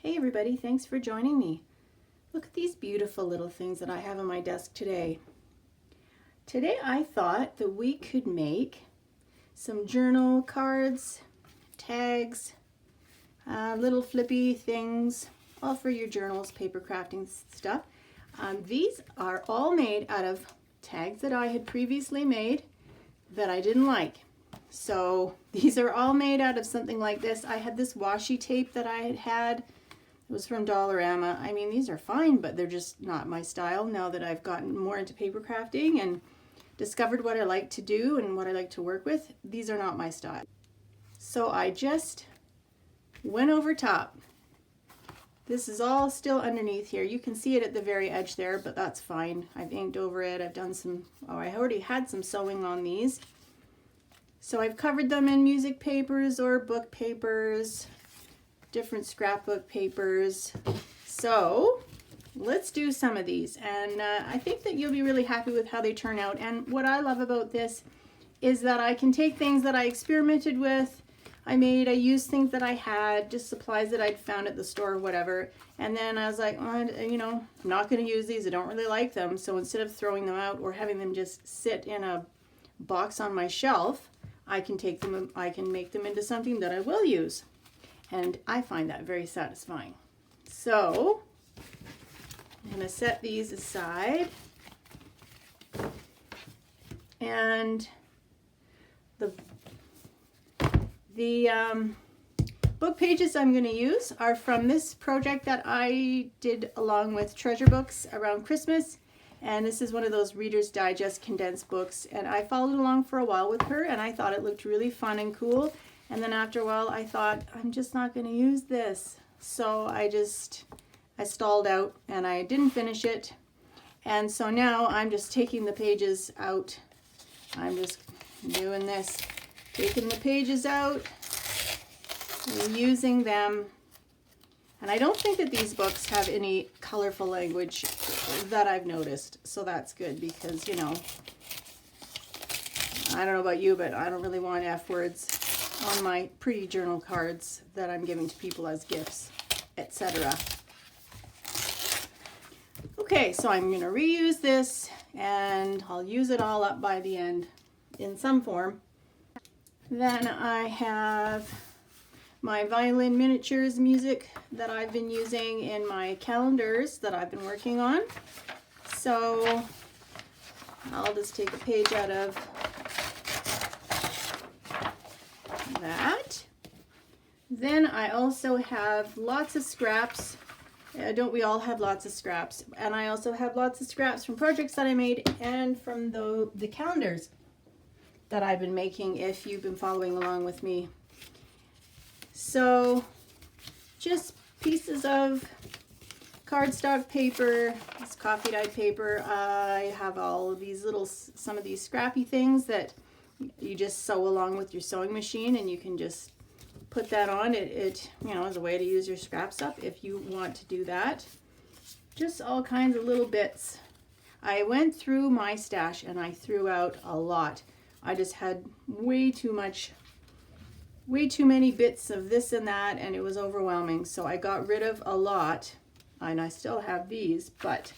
Hey everybody, thanks for joining me. Look at these beautiful little things that I have on my desk today. Today I thought that we could make some journal cards, tags, little flippy things, all for your journals, paper crafting stuff. These are all made out of tags that I had previously made that I didn't like. So these are all made out of something like this. I had this washi tape that I had. It was from Dollarama. I mean, these are fine, but they're just not my style now that I've gotten more into paper crafting and discovered what I like to do and what I like to work with. These are not my style. So I just went over top. This is all still underneath here. You can see it at the very edge there, but that's fine. I've inked over it. I've done some, I already had some sewing on these. So I've covered them in music papers or book papers, different scrapbook papers. So let's do some of these, and I think that you'll be really happy with how they turn out. And what I love about this is that I can take things that I experimented with, I used things that I had, just supplies that I'd found at the store or whatever, and then I was like, oh, you know, I'm not going to use these, I don't really like them, so instead of throwing them out or having them just sit in a box on my shelf, I can take them, I can make them into something that I will use. And I find that very satisfying. So I'm going to set these aside. And the book pages I'm going to use are from this project that I did along with treasure books around Christmas. And this is one of those Reader's Digest condensed books. And I followed along for a while with her, and I thought it looked really fun and cool. And then after a while, I thought, I'm just not going to use this. So I stalled out and I didn't finish it. And so now I'm just taking the pages out. I'm just doing this, taking the pages out and using them. And I don't think that these books have any colorful language that I've noticed. So that's good because, you know, I don't know about you, but I don't really want F words on my pretty journal cards that I'm giving to people as gifts, etc. Okay, so I'm going to reuse this and I'll use it all up by the end in some form. Then I have my violin miniatures music that I've been using in my calendars that I've been working on. So I'll just take a page out of that. Then I also have lots of scraps. Don't we all have lots of scraps? And I also have lots of scraps from projects that I made and from the calendars that I've been making if you've been following along with me. So just pieces of cardstock paper, this coffee dyed paper. I have all of these some of these scrappy things that you just sew along with your sewing machine, and you can just put that on. It you know, is a way to use your scraps up if you want to do that. Just all kinds of little bits. I went through my stash and I threw out a lot. I just had way too many bits of this and that, and it was overwhelming. So I got rid of a lot, and I still have these, but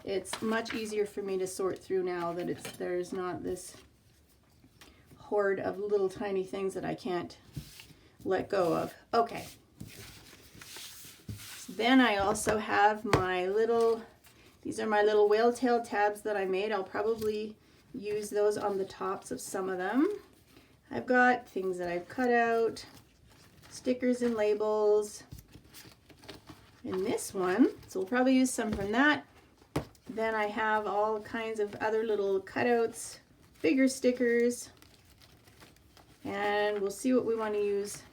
it's much easier for me to sort through now that there's not this horde of little tiny things that I can't let go of. Okay. So then I also have these are my little whale tail tabs that I made. I'll probably use those on the tops of some of them. I've got things that I've cut out, stickers and labels in this one, so we'll probably use some from that. Then I have all kinds of other little cutouts, bigger stickers, and we'll see what we want to use.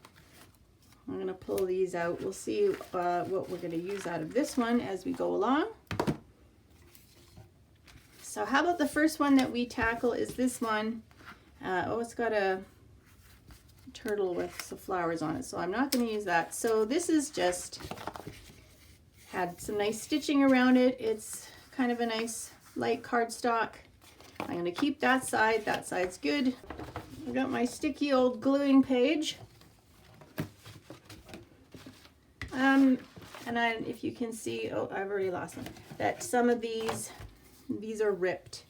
I'm going to pull these out. We'll see what we're going to use out of this one as we go along. So how about the first one that we tackle is this one. It's got a turtle with some flowers on it, so I'm not going to use that. So this is just had some nice stitching around it. It's kind of a nice light cardstock. I'm going to keep that side. That side's good. I've got my sticky old gluing page. And if you can see, oh, I've already lost them, that some of these are ripped.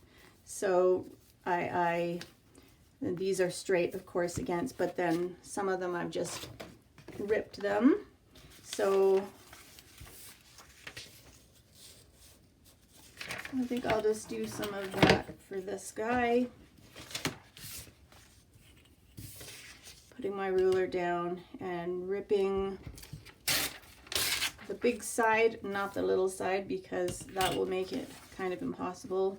So and these are straight, of course, against, but then some of them I've just ripped them. So I think I'll just do some of that for this guy. Putting my ruler down and ripping the big side, not the little side, because that will make it kind of impossible.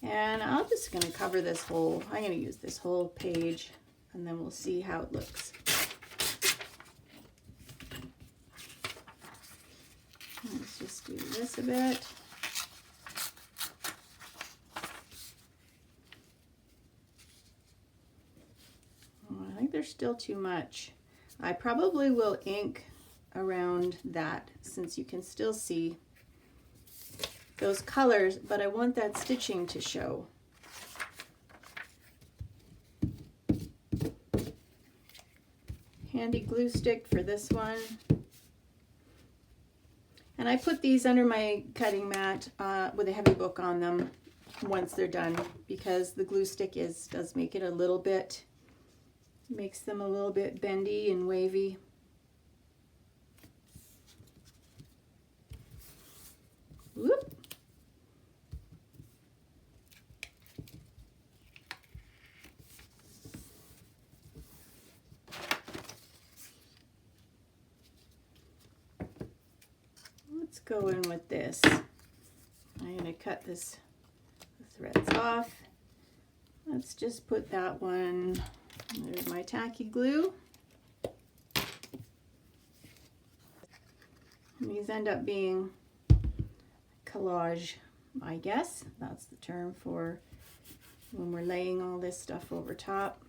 And I'm just going to cover this whole, I'm going to use this whole page, and then we'll see how it looks. Let's just do this a bit. Oh, I think there's still too much. I probably will ink around that, since you can still see those colors, but I want that stitching to show. Handy glue stick for this one. And I put these under my cutting mat with a heavy book on them once they're done, because the glue stick does make it a little bit, makes them a little bit bendy and wavy. Whoop. Let's go in with this. I'm going to cut the threads off. Let's just put that one, there's my tacky glue. And these end up being collage, I guess. That's the term for when we're laying all this stuff over top.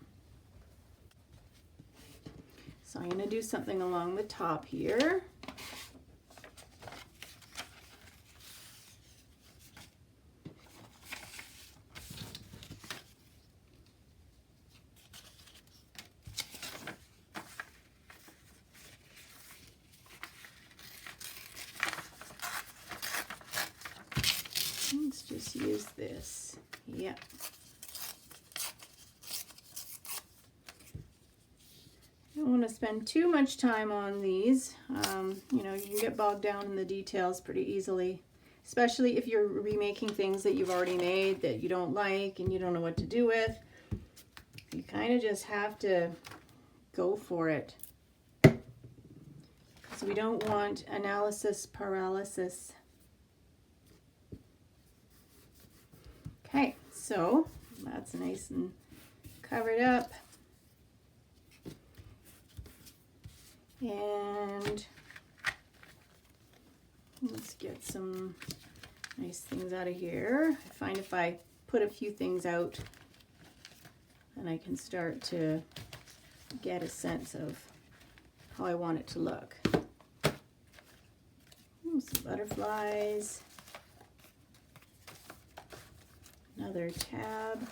So I'm going to do something along the top here. Let's just use this. Yeah. Don't want to spend too much time on these. You know, you can get bogged down in the details pretty easily, especially if you're remaking things that you've already made that you don't like and you don't know what to do with. You kind of just have to go for it, because we don't want analysis paralysis. Okay, so that's nice and covered up. And let's get some nice things out of here. I find if I put a few things out, then I can start to get a sense of how I want it to look. Some butterflies. Another tab.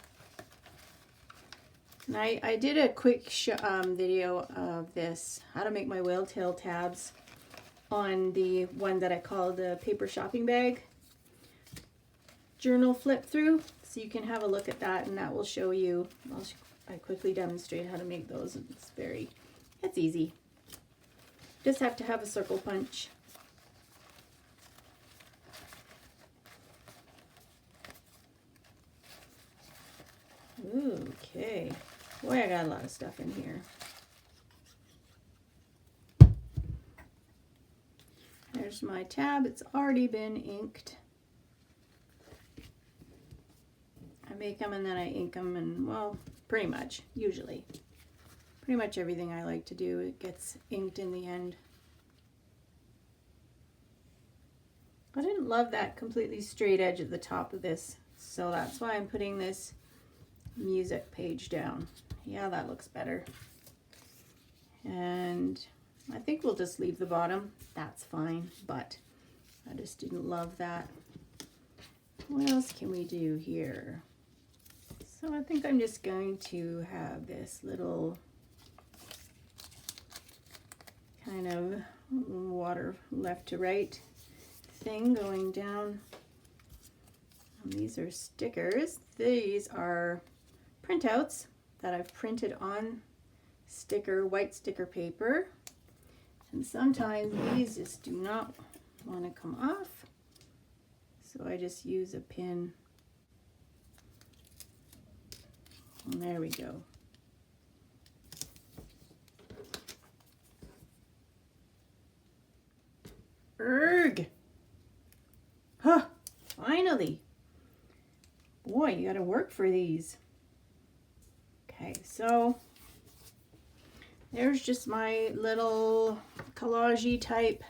And I did a quick video of this, how to make my whale tail tabs, on the one that I call the paper shopping bag journal flip through. So you can have a look at that, and that will show you, I quickly demonstrate how to make those. It's easy. Just have to have a circle punch. Okay, boy, I got a lot of stuff in here. There's my tab. It's already been inked. I make them and then I ink them, and well, pretty much, usually. Pretty much everything I like to do, it gets inked in the end. I didn't love that completely straight edge at the top of this, so that's why I'm putting this music page down. Yeah, that looks better. And I think we'll just leave the bottom. That's fine, but I just didn't love that. What else can we do here? So I think I'm just going to have this little kind of water left to right thing going down. And these are stickers. These are printouts that I've printed on white sticker paper. And sometimes these just do not want to come off. So I just use a pin. And there we go. Erg! Huh! Finally! Boy, you gotta work for these. Okay, so there's just my little collage-y type.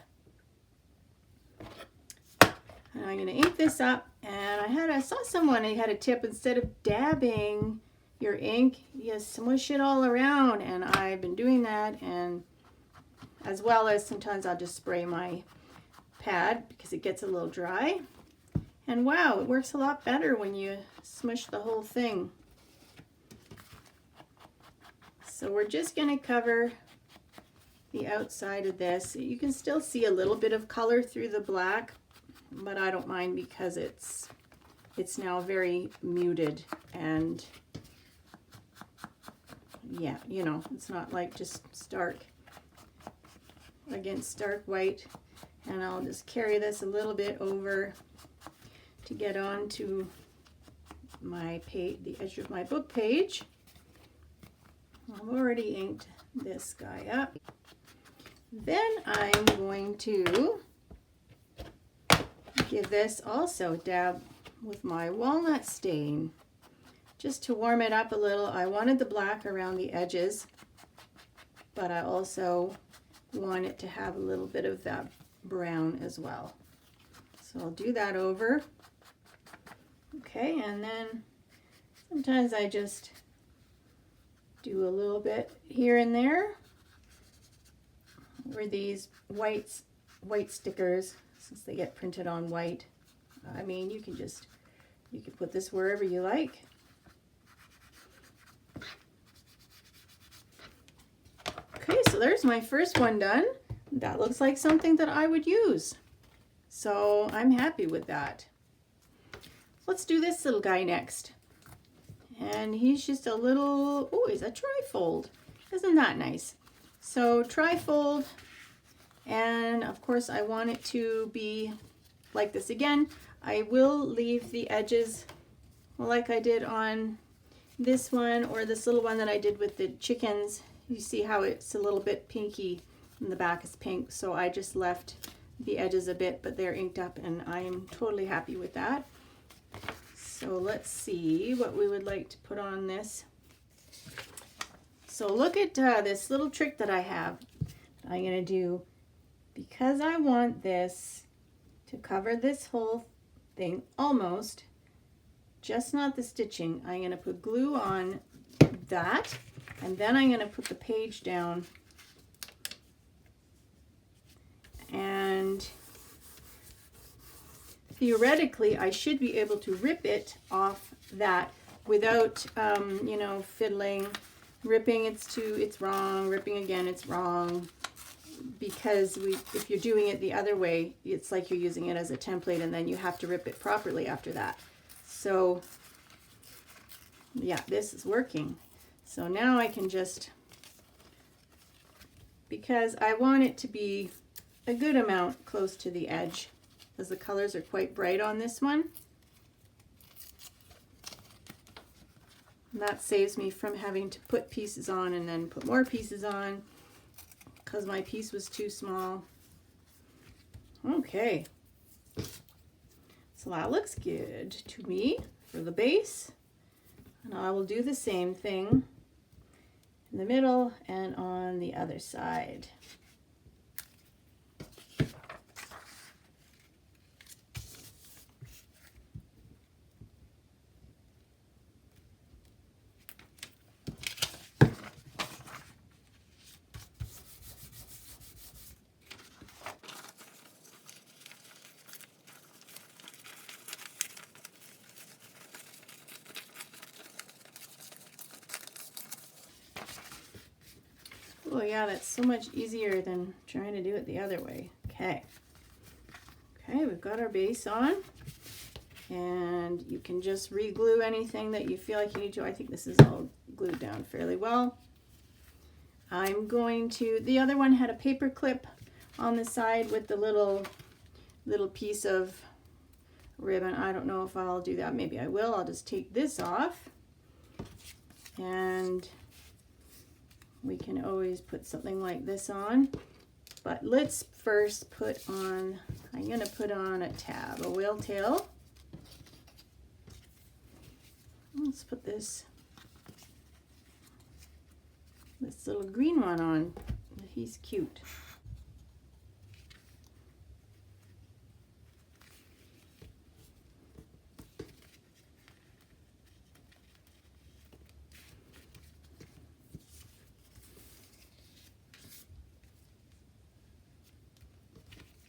And I'm gonna ink this up. And I saw someone, he had a tip, instead of dabbing your ink, you smush it all around. And I've been doing that, and as well as sometimes I'll just spray my pad because it gets a little dry. And wow, it works a lot better when you smush the whole thing. So we're just going to cover the outside of this. You can still see a little bit of color through the black, but I don't mind because it's now very muted, and yeah, you know, it's not like just stark against stark white. And I'll just carry this a little bit over to get onto my page, the edge of my book page. I've already inked this guy up. Then I'm going to give this also a dab with my walnut stain, just to warm it up a little. I wanted the black around the edges, but I also want it to have a little bit of that brown as well. So I'll do that over. Okay, and then sometimes I just do a little bit here and there where these white stickers, since they get printed on white. I mean, you can put this wherever you like. Okay, so there's my first one done. That looks like something that I would use. So I'm happy with that. Let's do this little guy next. And he's just a little, oh, he's a trifold. Isn't that nice? So trifold, and of course I want it to be like this again. I will leave the edges like I did on this one, or this little one that I did with the chickens. You see how it's a little bit pinky and the back is pink, so I just left the edges a bit, but they're inked up and I am totally happy with that. So let's see what we would like to put on this. So look at this little trick that I have. I'm going to do, because I want this to cover this whole thing almost, just not the stitching. I'm going to put glue on that, and then I'm going to put the page down, and theoretically I should be able to rip it off that without you know, fiddling. Ripping, it's wrong. Ripping again, it's wrong. Because if you're doing it the other way, it's like you're using it as a template, and then you have to rip it properly after that. So yeah, this is working. So now I can just, because I want it to be a good amount close to the edge, because the colors are quite bright on this one. And that saves me from having to put pieces on and then put more pieces on, because my piece was too small. Okay, so that looks good to me for the base. And I will do the same thing in the middle and on the other side. Oh yeah, that's so much easier than trying to do it the other way. Okay. Okay, we've got our base on. And you can just re-glue anything that you feel like you need to. I think this is all glued down fairly well. I'm going to, the other one had a paper clip on the side with the little piece of ribbon. I don't know if I'll do that. Maybe I will. I'll just take this off. And we can always put something like this on. But let's first put on, I'm going to put on a tab, a whale tail. Let's put this little green one on. He's cute.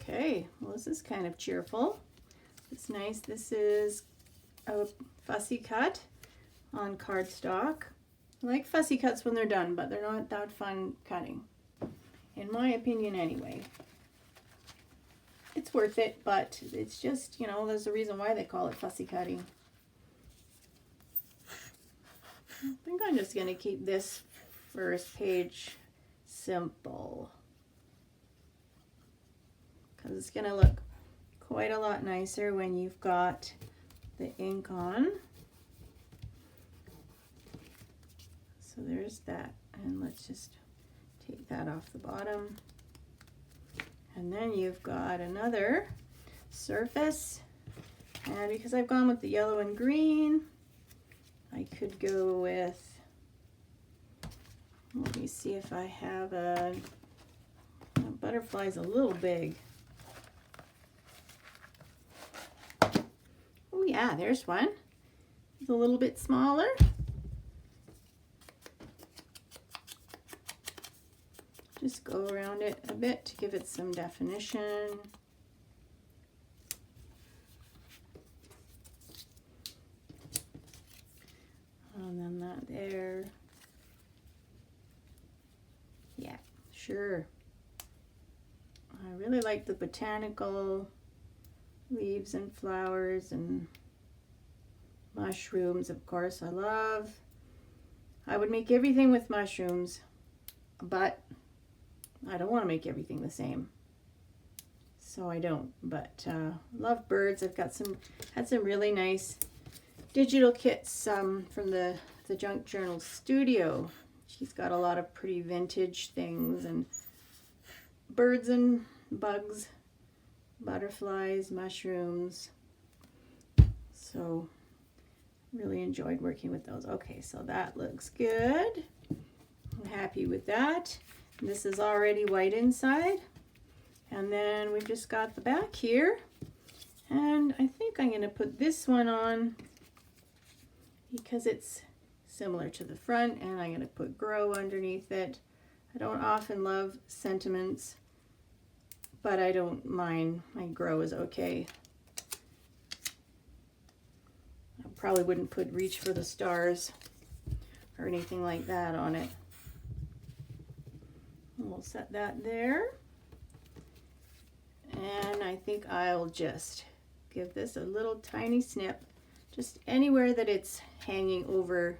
Okay, well this is kind of cheerful. It's nice. This is a fussy cut on cardstock. I like fussy cuts when they're done, but they're not that fun cutting, in my opinion anyway. It's worth it, but it's just, you know, there's a reason why they call it fussy cutting. I think I'm just going to keep this first page simple, because it's going to look quite a lot nicer when you've got the ink on. So there's that, and let's just take that off the bottom. And then you've got another surface, and because I've gone with the yellow and green, I could go with, let me see if I have a butterfly's a little big. Oh yeah, there's one. It's a little bit smaller. Just go around it a bit to give it some definition. And then that there. Yeah, sure. I really like the botanical leaves and flowers and mushrooms, of course. I would make everything with mushrooms, but I don't want to make everything the same, so I don't. But love birds. I've got had some really nice digital kits from the Junk Journal studio. She's got a lot of pretty vintage things and birds and bugs, butterflies, mushrooms. So really enjoyed working with those. Okay, so that looks good. I'm happy with that. This is already white inside, and then we've just got the back here, and I think I'm going to put this one on because it's similar to the front, and I'm going to put Grow underneath it. I don't often love sentiments, but I don't mind. My Grow is okay. I probably wouldn't put Reach for the Stars or anything like that on it. We'll set that there, and I think I'll just give this a little tiny snip, just anywhere that it's hanging over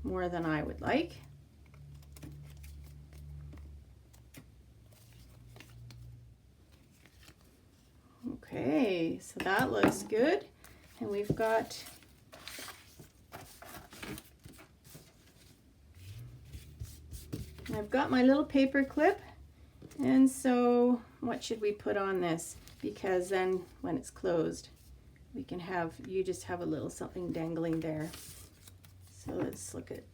more than I would like. Okay, so that looks good, and we've got I've got my little paper clip, and so what should we put on this? Because then when it's closed, we can have, you just have a little something dangling there. So let's look at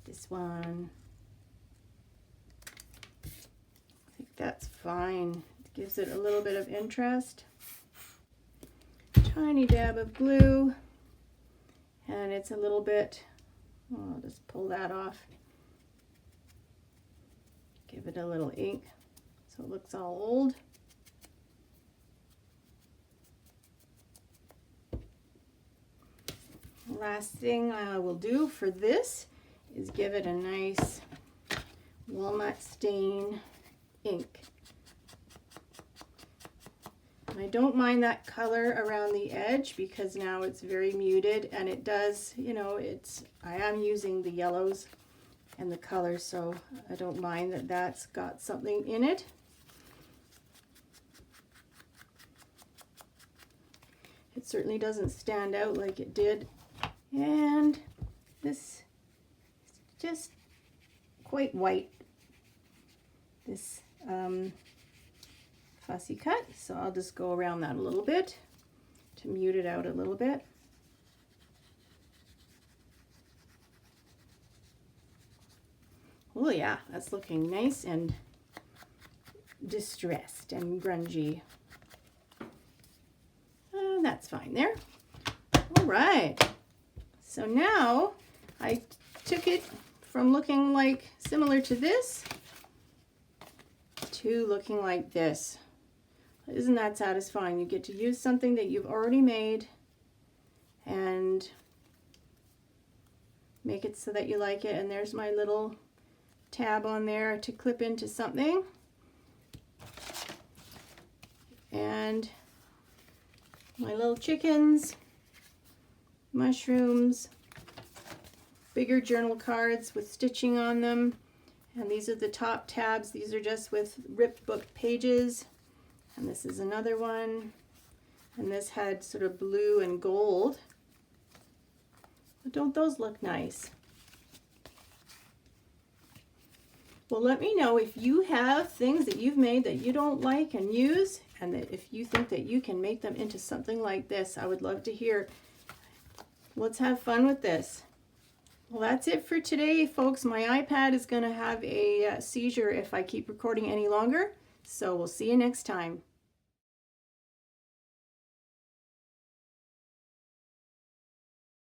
this one. I think that's fine. It gives it a little bit of interest. Tiny dab of glue, and it's a little bit, I'll just pull that off. Give it a little ink so it looks all old. Last thing I will do for this is give it a nice walnut stain ink. And I don't mind that color around the edge because now it's very muted, and it does, you know, I am using the yellows and the colors, so I don't mind that that's got something in it. It certainly doesn't stand out like it did. And this is just quite white, this fussy cut, so I'll just go around that a little bit to mute it out a little bit. Oh yeah, that's looking nice and distressed and grungy. That's fine there. All right, so now I took it from looking like similar to this to looking like this. Isn't that satisfying? You get to use something that you've already made and make it so that you like it. And there's my little tab on there to clip into something. And my little chickens, mushrooms, bigger journal cards with stitching on them. And these are the top tabs. These are just with ripped book pages. And this is another one. And this had sort of blue and gold. But don't those look nice? Well, let me know if you have things that you've made that you don't like and use, and that if you think that you can make them into something like this. I would love to hear. Let's have fun with this. Well, that's it for today, folks. My iPad is going to have a seizure if I keep recording any longer. So we'll see you next time.